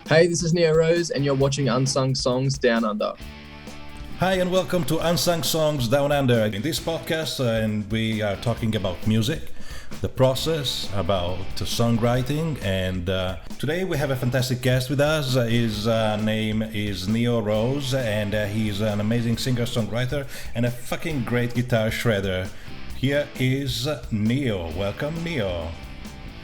Hey, this is Neo Rose, and you're watching Unsung Songs Down Under. Hi and welcome to Unsung Songs Down Under. In this podcast, and we are talking about music, the process, about songwriting, and today we have a fantastic guest with us. His name is Neo Rose, and he's an amazing singer-songwriter and a fucking great guitar shredder. Here is Neo. Welcome, Neo.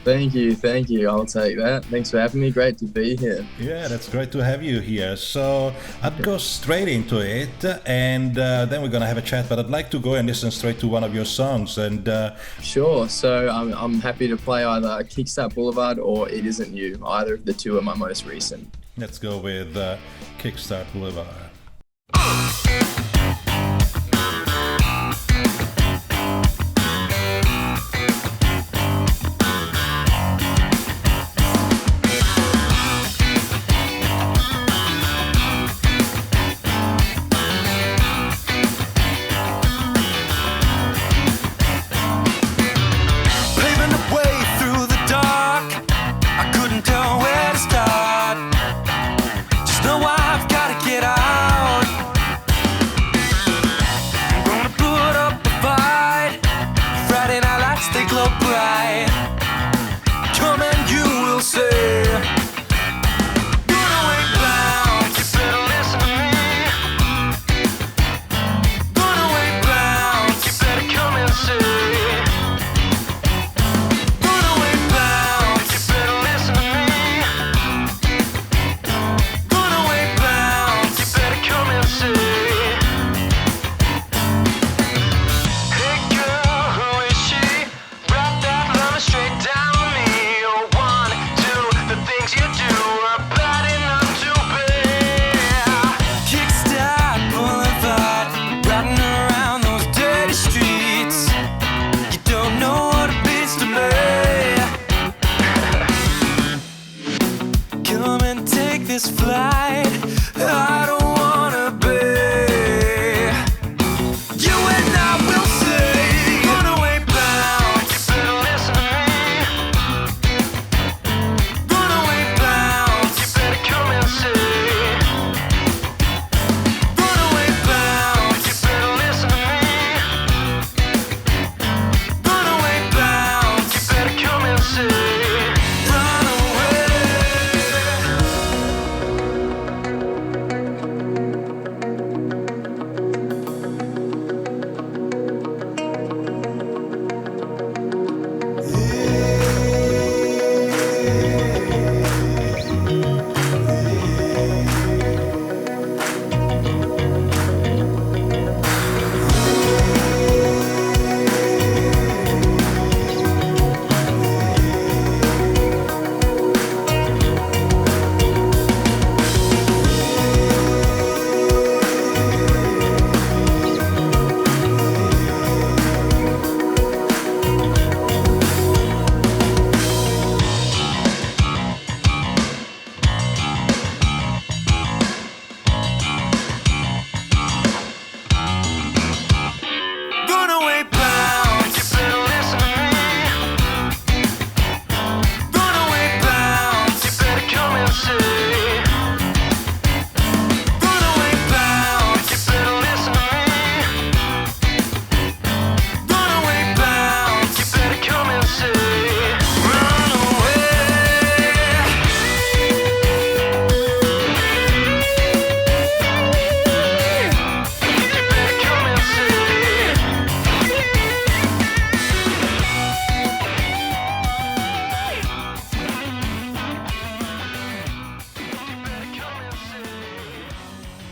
Thank you. I'll take that. Thanks for having me. Great to be here. Yeah, that's great to have you here. So I'd go straight into it, and then we're gonna have a chat. But I'd like to go and listen straight to one of your songs. And Sure. So I'm happy to play either Kickstart Boulevard or It Isn't You. Either of the two are my most recent. let's go with Kickstart Boulevard.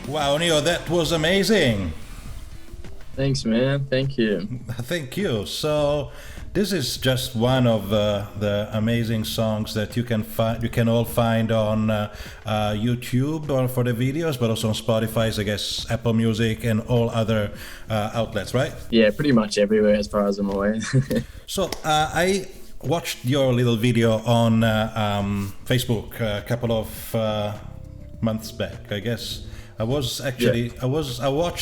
Wow, Neo, that was amazing. Thanks, man. Thank you. Thank you. So this is just one of the amazing songs that you can find. You can all find on YouTube or for the videos, but also on Spotify, I guess, Apple Music, and all other outlets, right? Yeah, pretty much everywhere as far as I'm aware. So I watched your little video on Facebook a couple of months back, I guess. I watched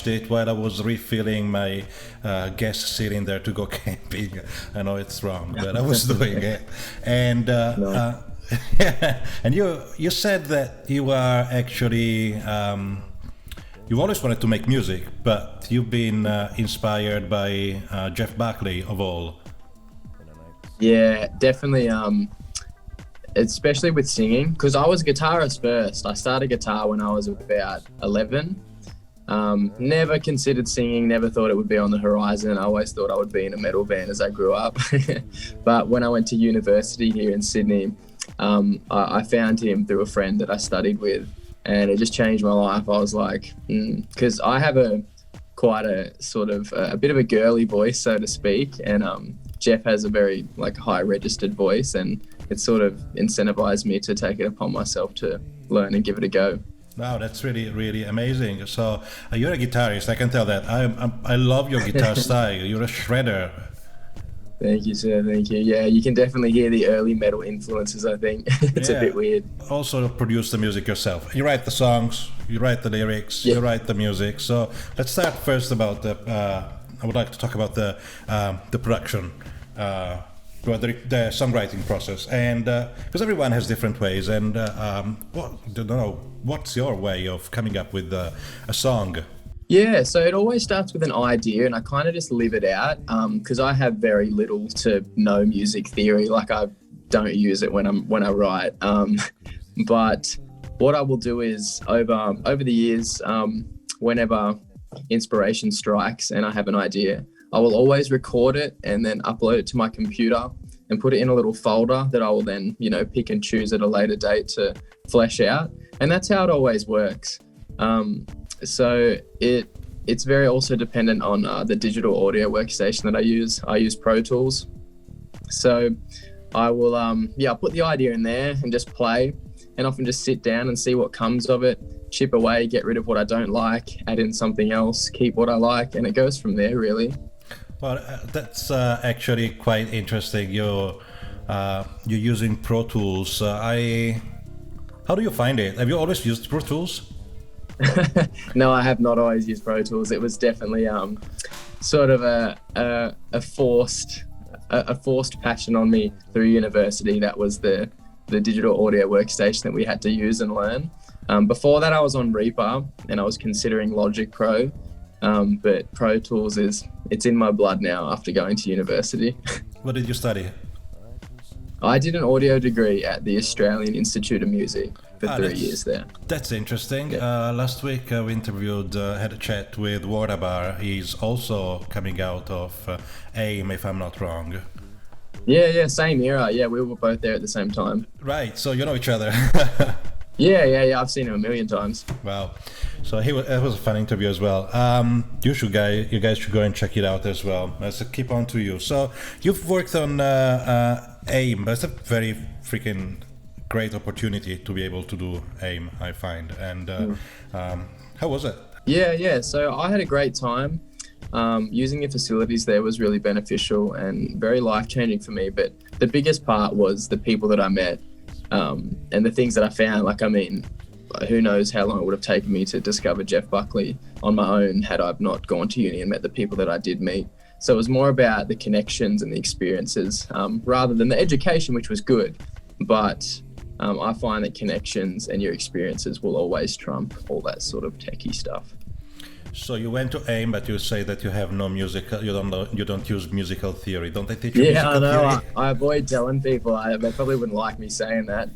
it while I was refilling my gas cylinder to go camping. I know it's wrong, but I was doing it. And Yeah, and you said that you are actually you've always wanted to make music, but you've been inspired by Jeff Buckley of all. Yeah, definitely. Especially with singing, because I was a guitarist first. I started guitar when I was about 11. Never considered singing, never thought it would be on the horizon. I always thought I would be in a metal band as I grew up. But when I went to university here in Sydney, I found him through a friend that I studied with, and it just changed my life. I was like, because I have quite a sort of a bit of a girly voice, so to speak, and Jeff has a very like high registered voice, and it sort of incentivized me to take it upon myself to learn and give it a go. Wow, that's really, really amazing. So you're a guitarist, I can tell that. I love your guitar style. You're a shredder. Thank you, sir. Thank you. Yeah, you can definitely hear the early metal influences, I think. It's a bit weird. Also produce the music yourself. You write the songs, you write the lyrics, you write the music. So let's start first about I would like to talk about the production. The songwriting process, and because everyone has different ways, and what's your way of coming up with a song? Yeah, so it always starts with an idea, and I kind of just live it out because I have very little to no music theory. Like I don't use it when I write. But what I will do is over the years, whenever inspiration strikes and I have an idea, I will always record it and then upload it to my computer and put it in a little folder that I will then, pick and choose at a later date to flesh out. And that's how it always works. So it's very also dependent on the digital audio workstation that I use. I use Pro Tools. So I will, I'll put the idea in there and just play, and often just sit down and see what comes of it, chip away, get rid of what I don't like, add in something else, keep what I like, and it goes from there, really. Well, that's actually quite interesting. You're using Pro Tools. How do you find it? Have you always used Pro Tools? No, I have not always used Pro Tools. It was definitely sort of a forced passion on me through university. That was the digital audio workstation that we had to use and learn. Before that, I was on Reaper and I was considering Logic Pro. But Pro Tools it's in my blood now after going to university. What did you study? I did an audio degree at the Australian Institute of Music for 3 years there. That's interesting. Yeah. Last week we had a chat with Wardabar. He's also coming out of AIM, if I'm not wrong. Yeah, same era. Yeah, we were both there at the same time. Right, so you know each other. Yeah. I've seen him a million times. Wow. So it was a fun interview as well. You guys should go and check it out as well. Let's keep on to you. So you've worked on AIM. That's a very freaking great opportunity to be able to do AIM, I find. And how was it? Yeah. So I had a great time. Using the facilities there was really beneficial and very life-changing for me. But the biggest part was the people that I met. And the things that I found, who knows how long it would have taken me to discover Jeff Buckley on my own had I not gone to uni and met the people that I did meet. So it was more about the connections and the experiences rather than the education, which was good. But I find that connections and your experiences will always trump all that sort of techie stuff. So you went to AIM, but you say that you have no musical. You don't use musical theory. Don't they teach you musical theory? Yeah, I know. I avoid telling people. They probably wouldn't like me saying that.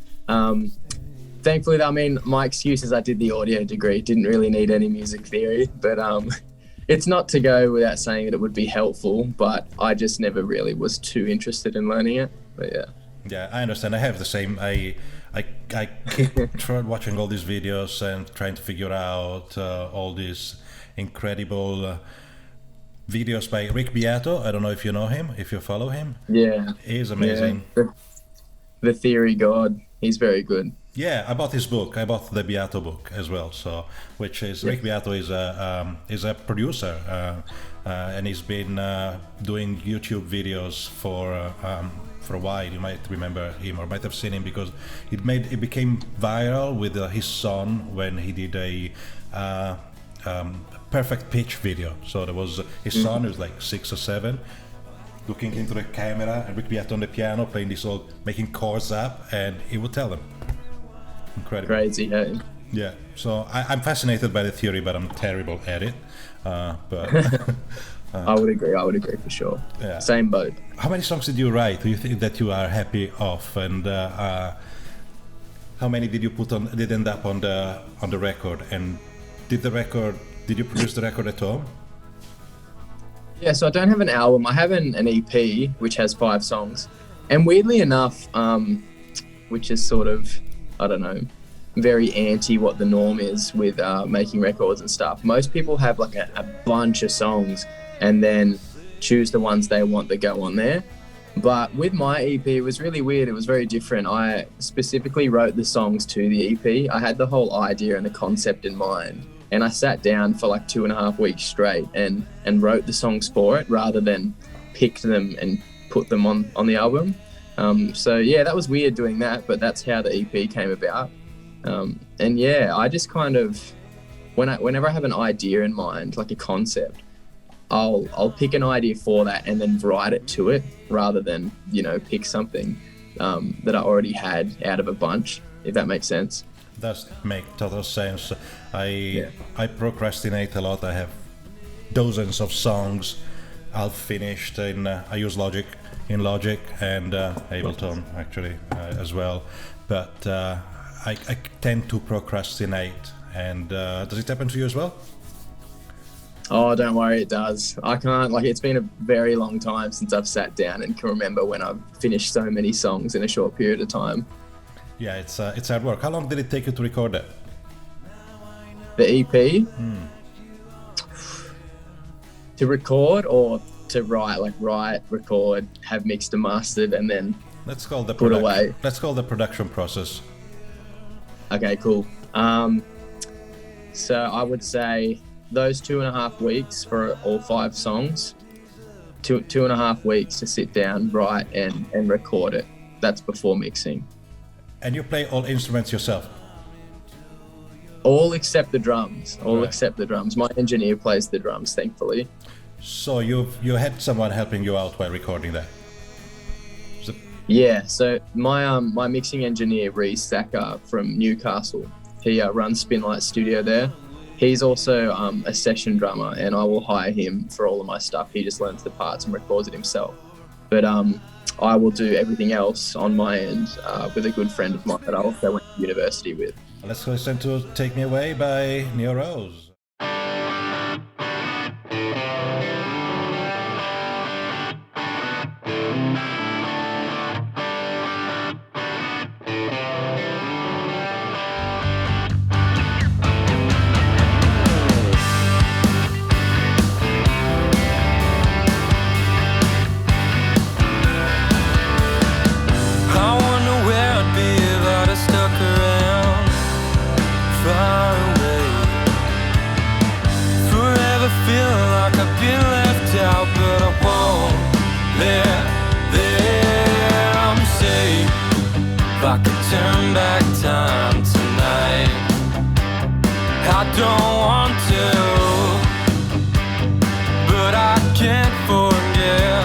Thankfully, my excuse is I did the audio degree. Didn't really need any music theory, but it's not to go without saying that it would be helpful. But I just never really was too interested in learning it. But yeah. Yeah, I understand. I have the same. I keep watching all these videos and trying to figure out all these incredible videos by Erik. I don't know if you know him, if you follow him. Yeah. He's amazing. Yeah. The Theory God. He's very good. Yeah, I bought his book. I bought the Piatto book as well. So, which is Erik is a producer, and he's been doing YouTube videos for a while. You might remember him or might have seen him because it became viral with his son when he did a perfect pitch video. So there was his son who's like 6 or 7, looking into the camera, and with Piatto on the piano playing this old, making chords up, and he would tell them. Incredible. Crazy, hey? Yeah, so I'm fascinated by the theory, but I'm terrible at it. But I would agree for sure. Yeah. Same boat. How many songs did you write? Do you think that you are happy of? And how many did end up on the record? And did you produce the record at home? Yeah, so I don't have an album. I have an EP which has 5 songs, and weirdly enough, which is sort of, I don't know, very anti what the norm is with making records and stuff. Most people have like a bunch of songs and then choose the ones they want that go on there. But with my EP, it was really weird. It was very different. I specifically wrote the songs to the EP. I had the whole idea and the concept in mind, and I sat down for like 2.5 weeks straight and wrote the songs for it rather than picked them and put them on the album. So yeah, that was weird doing that, but that's how the EP came about. And yeah, I just kind of, whenever I have an idea in mind, like a concept, I'll pick an idea for that and then write it to it rather than, pick something that I already had out of a bunch, if that makes sense. Does make total sense. I procrastinate a lot. I have dozens of songs I'll finished I use Logic and Ableton actually as well, but I tend to procrastinate. And does it happen to you as well? Oh, don't worry, it does. I can't, it's been a very long time since I've sat down and can remember when I've finished so many songs in a short period of time. Yeah, it's hard work. How long did it take you to record that? The EP? To record or to write? Like write, record, have mixed and mastered, and then put away. Let's call the production process. Okay, cool. So I would say those 2.5 weeks for all 5 songs, 2.5 weeks to sit down, write and record it. That's before mixing. And you play all instruments yourself? All except the drums. Except the drums. My engineer plays the drums, thankfully. So you had someone helping you out while recording that? Yeah, so my mixing engineer, Reese Sacker from Newcastle, he runs Spinlight Studio there. He's also a session drummer, and I will hire him for all of my stuff. He just learns the parts and records it himself. But I will do everything else on my end with a good friend of mine that I also went to university with. Let's listen to Take Me Away by Neo Rose. Turn back time tonight. I don't want to, but I can't forget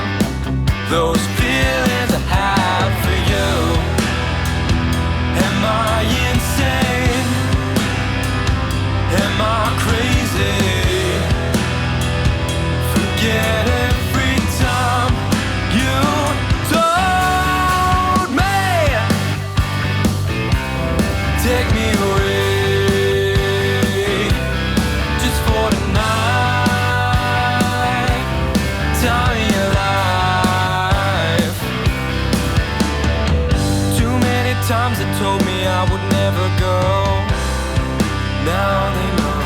those feelings I had for you. Am I insane? Am I crazy? Forget every time you take me away, just for tonight. Tell me your life. Too many times they told me I would never go. Now they know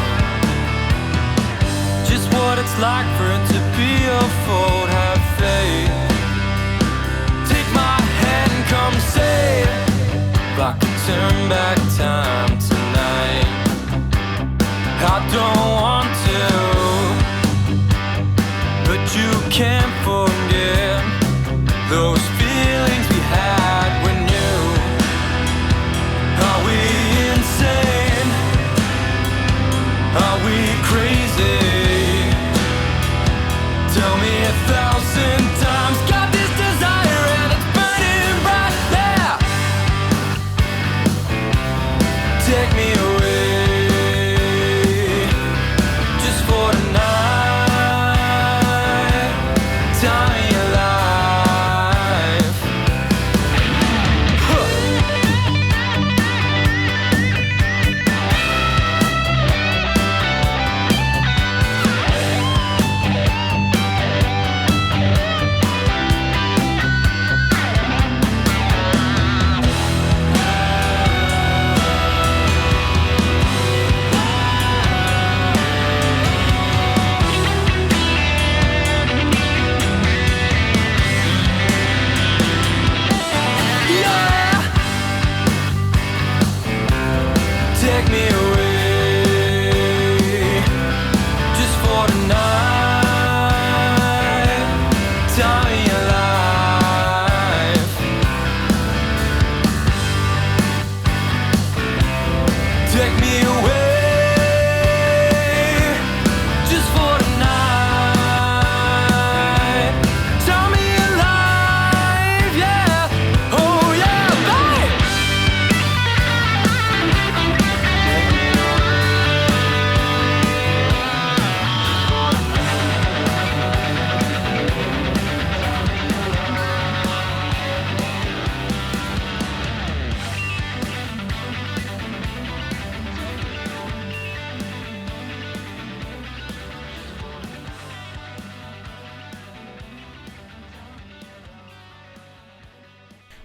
just what it's like for it to be a fault. Have faith. Take my hand and come say, if I could turn back time tonight, I don't want to, but you can't forget those feelings we had when you. Are we insane? Are we crazy? Tell me 1,000 times. take me away just for tonight. Tell me your life. Take me away just for tonight. Tell me your life. Take me away just for tonight. Tell me your life, yeah. Oh yeah, babe.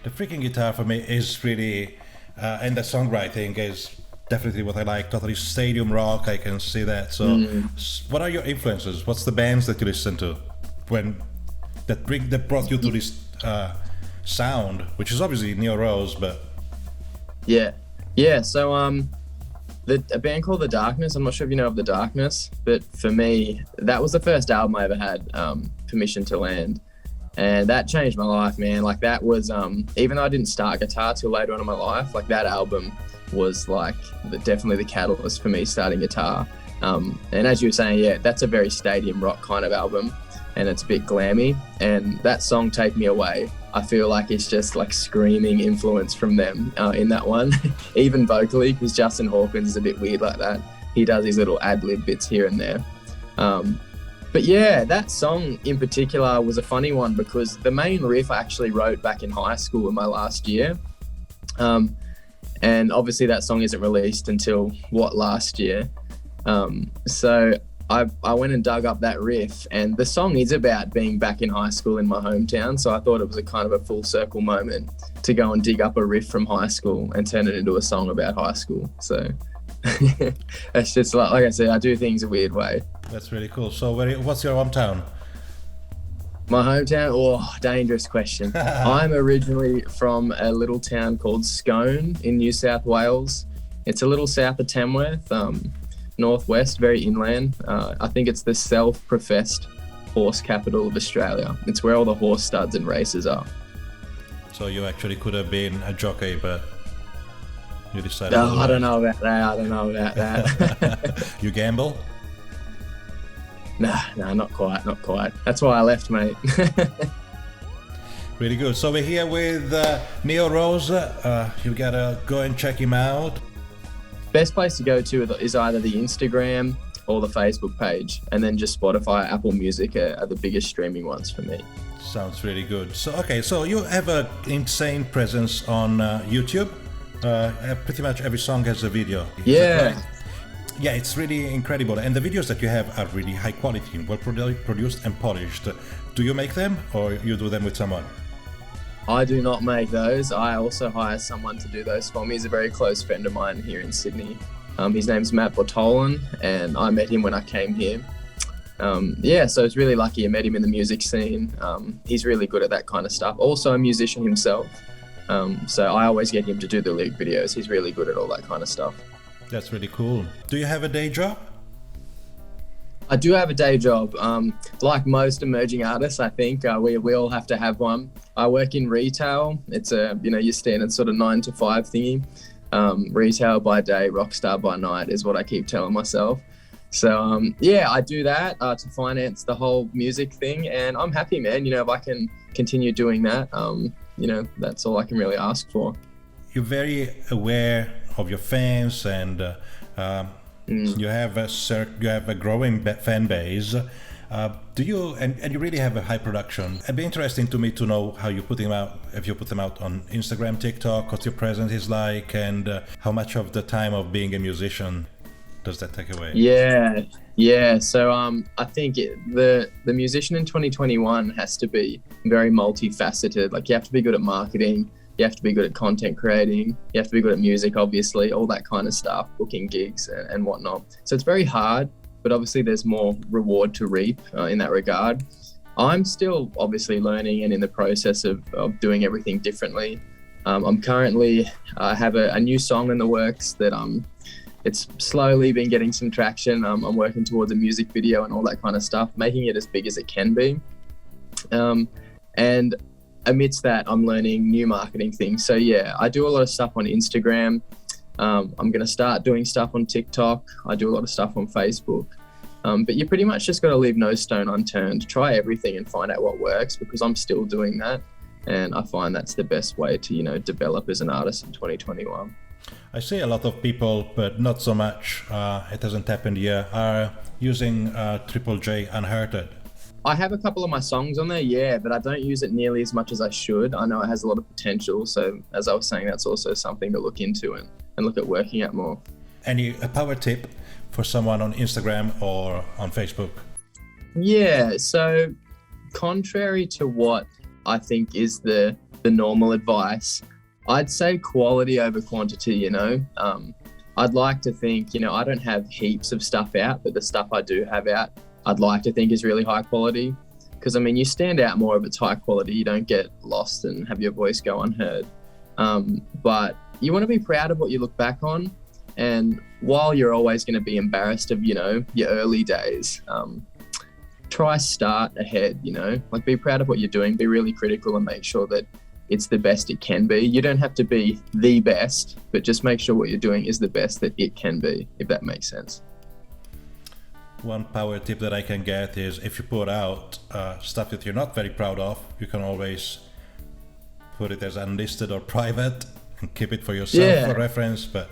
The freaking guitar for me is really, and the songwriting is definitely what I like. Totally stadium rock. I can see that. So, what are your influences? What's the bands that you listen to when that brought you to this sound, which is obviously Neo Rose, but Yeah. So a band called The Darkness. I'm not sure if you know of The Darkness, but for me, that was the first album I ever had permission to land. And that changed my life, man. Like that was, even though I didn't start guitar till later on in my life, like that album was like definitely the catalyst for me starting guitar. And as you were saying, yeah, that's a very stadium rock kind of album, and it's a bit glammy. And that song, Take Me Away, I feel like it's just like screaming influence from them in that one, even vocally, because Justin Hawkins is a bit weird like that. He does his little ad-lib bits here and there. But yeah, that song in particular was a funny one because the main riff I actually wrote back in high school in my last year. And obviously that song isn't released until last year. So I went and dug up that riff, and the song is about being back in high school in my hometown. So I thought it was a kind of a full circle moment to go and dig up a riff from high school and turn it into a song about high school. So it's just like I said, I do things a weird way. that's really cool. So, what's your hometown? My hometown? Oh, dangerous question. I'm originally from a little town called Scone in New South Wales. It's a little south of Tamworth, northwest, very inland. I think it's the self-professed horse capital of Australia. It's where all the horse studs and races are. So you actually could have been a jockey, but you decided. Oh, I don't know about that. You gamble? Nah, not quite. That's why I left, mate. Really good. So we're here with Neo Rose. You gotta go and check him out. Best place to go to is either the Instagram or the Facebook page, and then just Spotify, Apple Music are the biggest streaming ones for me. Sounds really good. So so you have an insane presence on YouTube. Pretty much every song has a video. Yeah. Yeah, it's really incredible. And the videos that you have are really high quality, well produced and polished. Do you make them or you do them with someone? I do not make those. I also hire someone to do those for me. He's a very close friend of mine here in Sydney. His name's Matt Bortolan, and I met him when I came here. So it's really lucky I met him in the music scene. He's really good at that kind of stuff. Also a musician himself. So I always get him to do the lyric videos. He's really good at all that kind of stuff. That's really cool. Do you have a day job? I do have a day job. Like most emerging artists, I think we all have to have one. I work in retail. It's your standard sort of 9 to 5 thingy. Retail by day, rockstar by night is what I keep telling myself. So I do that to finance the whole music thing, and I'm happy, man. If I can continue doing that, that's all I can really ask for. You're very aware of your fans, and you have a growing fan base. Do you and you really have a high production? It'd be interesting to me to know how you put them out. If you put them out on Instagram, TikTok, what your presence is like, and how much of the time of being a musician does that take away? Yeah. So I think the musician in 2021 has to be very multifaceted. Like, you have to be good at marketing, you have to be good at content creating, you have to be good at music, obviously, all that kind of stuff, booking gigs and whatnot. So it's very hard, but obviously there's more reward to reap in that regard. I'm still obviously learning and in the process of doing everything differently. I'm currently, I have a new song in the works that it's slowly been getting some traction. I'm working towards a music video and all that kind of stuff, making it as big as it can be. And amidst that, I'm learning new marketing things. So yeah, I do a lot of stuff on Instagram. I'm going to start doing stuff on TikTok. I do a lot of stuff on Facebook. But you pretty much just got to leave no stone unturned. Try everything and find out what works, because I'm still doing that. And I find that's the best way to, develop as an artist in 2021. I see a lot of people, but not so much, it hasn't happened yet, are using Triple J Unhurted. I have a couple of my songs on there, yeah, but I don't use it nearly as much as I should. I know it has a lot of potential. So as I was saying, that's also something to look into and look at working at more. A power tip for someone on Instagram or on Facebook? Yeah, so contrary to what I think is the normal advice, I'd say quality over quantity, I'd like to think, I don't have heaps of stuff out, but the stuff I do have out, I'd like to think is really high quality. Because, you stand out more if it's high quality. You don't get lost and have your voice go unheard. But you want to be proud of what you look back on. And while you're always going to be embarrassed of, your early days, try start ahead, like be proud of what you're doing, be really critical and make sure that it's the best it can be. You don't have to be the best, but just make sure what you're doing is the best that it can be, if that makes sense. One power tip that I can get is if you put out stuff that you're not very proud of, you can always put it as unlisted or private and keep it for yourself for reference, but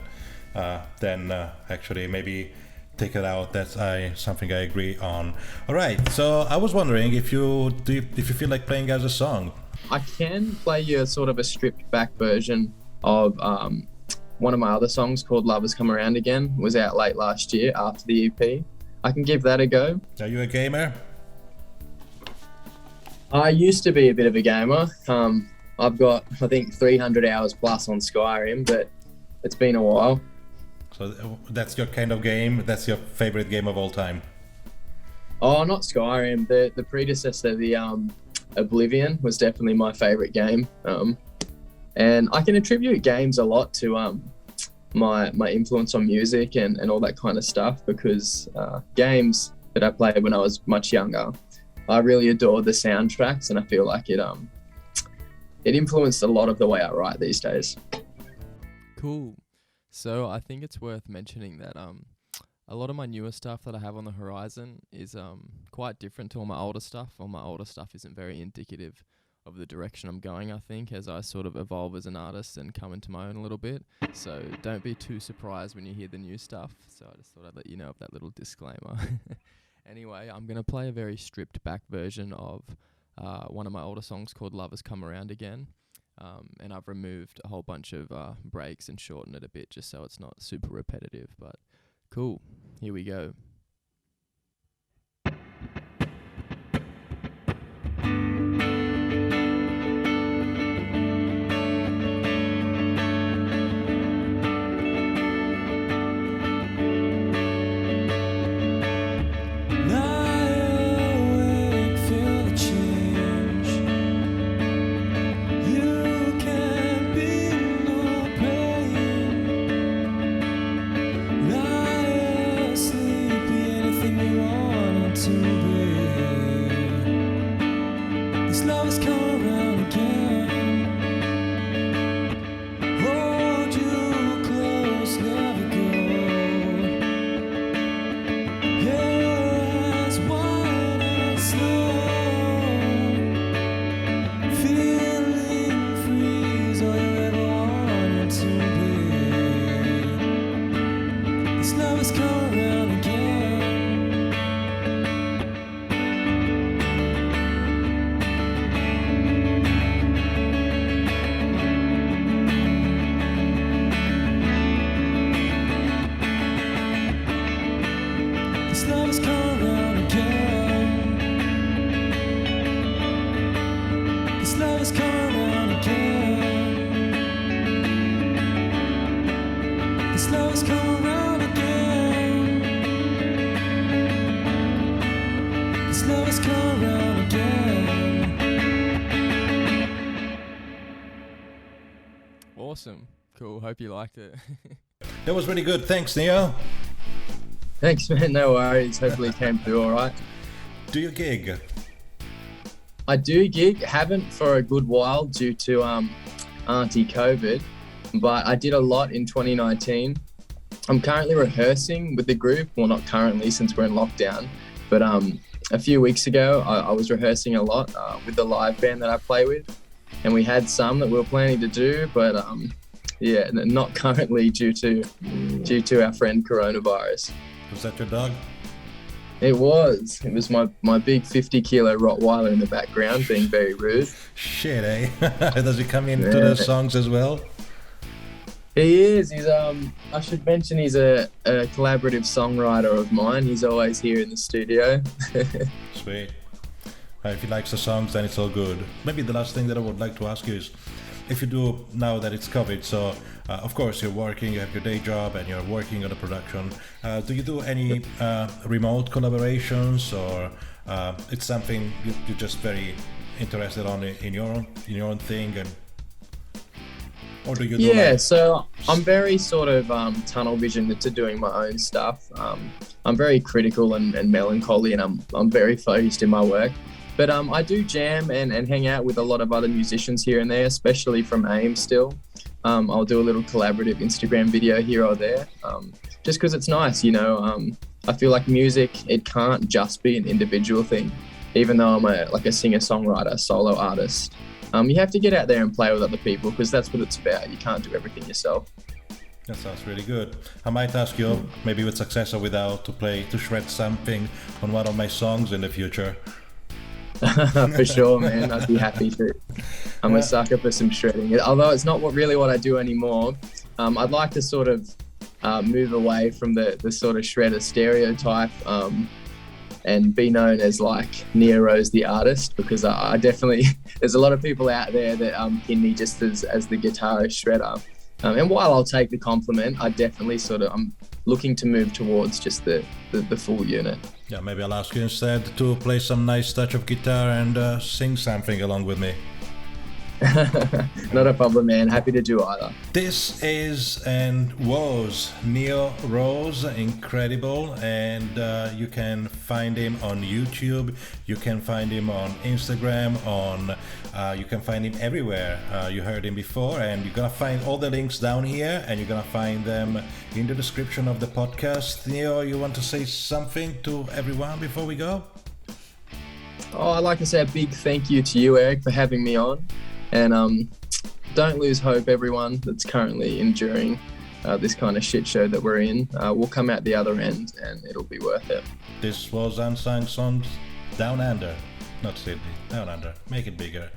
then actually maybe take it out. That's something I agree on. All right, so I was wondering if you feel like playing as a song. I can play you a sort of a stripped back version of one of my other songs called Lovers Come Around Again. It was out late last year after the EP. I can give that a go. Are you a gamer? I used to be a bit of a gamer. I've got, I think, 300 hours plus on Skyrim, but it's been a while. So that's your kind of game? That's your favorite game of all time? Oh, not Skyrim. The predecessor, the Oblivion, was definitely my favorite game. And I can attribute games a lot to my influence on music and all that kind of stuff, because games that I played when I was much younger, I really adored the soundtracks, and I feel like it influenced a lot of the way I write these days. Cool. So I think it's worth mentioning that a lot of my newer stuff that I have on the horizon is quite different to all my older stuff. All my older stuff isn't very indicative of the direction I'm going, I think, as I sort of evolve as an artist and come into my own a little bit. So don't be too surprised when you hear the new stuff. So I just thought I'd let you know of that little disclaimer. Anyway, I'm going to play a very stripped back version of one of my older songs called Lovers Come Around Again. And I've removed a whole bunch of breaks and shortened it a bit just so it's not super repetitive. But cool, here we go. Sleep has come around again. This love has come around again. This love has come around again. This love has come around again. This love has come around again. Awesome. Cool. Hope you liked it. That was really good. Thanks, Neo. Thanks, man. No worries. Hopefully it came through all right. Do you gig? I do gig. Haven't for a good while due to anti-COVID, but I did a lot in 2019. I'm currently rehearsing with the group. Well, not currently since we're in lockdown, but a few weeks ago I was rehearsing a lot with the live band that I play with, and we had some that we were planning to do, but yeah, not currently due to our friend coronavirus. Was that your dog? It was my big 50-kilo Rottweiler in the background being very rude. Shit, eh? Does he come into the songs as well? He is. He's I should mention he's a collaborative songwriter of mine. He's always here in the studio. Sweet. If he likes the songs, then it's all good. Maybe the last thing that I would like to ask you is, if you do, now that it's COVID, so of course you're working, you have your day job and you're working on the production, do you do any remote collaborations, or it's something you're just very interested on in your own thing, and or do you do so I'm very sort of tunnel vision to doing my own stuff. I'm very critical and melancholy, and I'm very focused in my work. But I do jam and hang out with a lot of other musicians here and there, especially from AIM still. I'll do a little collaborative Instagram video here or there, just because it's nice, you know. I feel like music, it can't just be an individual thing. Even though I'm a singer-songwriter, solo artist, you have to get out there and play with other people, because that's what it's about. You can't do everything yourself. That sounds really good. I might ask you, maybe with success or without, to shred something on one of my songs in the future. For sure, man. I'd be happy to. I'm a sucker for some shredding. Although it's not really what I do anymore. I'd like to sort of move away from the sort of shredder stereotype and be known as like Nero's the artist, because I definitely, there's a lot of people out there that pin me just as the guitarist shredder. And while I'll take the compliment, I definitely I'm looking to move towards just the full unit. Yeah, maybe I'll ask you instead to play some nice touch of guitar and sing something along with me. Not a problem, man. Happy to do either. This is and was Neo Rose, incredible, and you can find him on YouTube, you can find him on Instagram, you can find him everywhere. You heard him before, and you're gonna find all the links down here, and you're gonna find them in the description of the podcast. Neo, you want to say something to everyone before we go? Oh, I'd like to say a big thank you to you, Erik, for having me on. And don't lose hope, everyone that's currently enduring this kind of shit show that we're in. We'll come out the other end, and it'll be worth it. This was Unsung Songs Down Under. Not Sydney, Down Under. Make it bigger.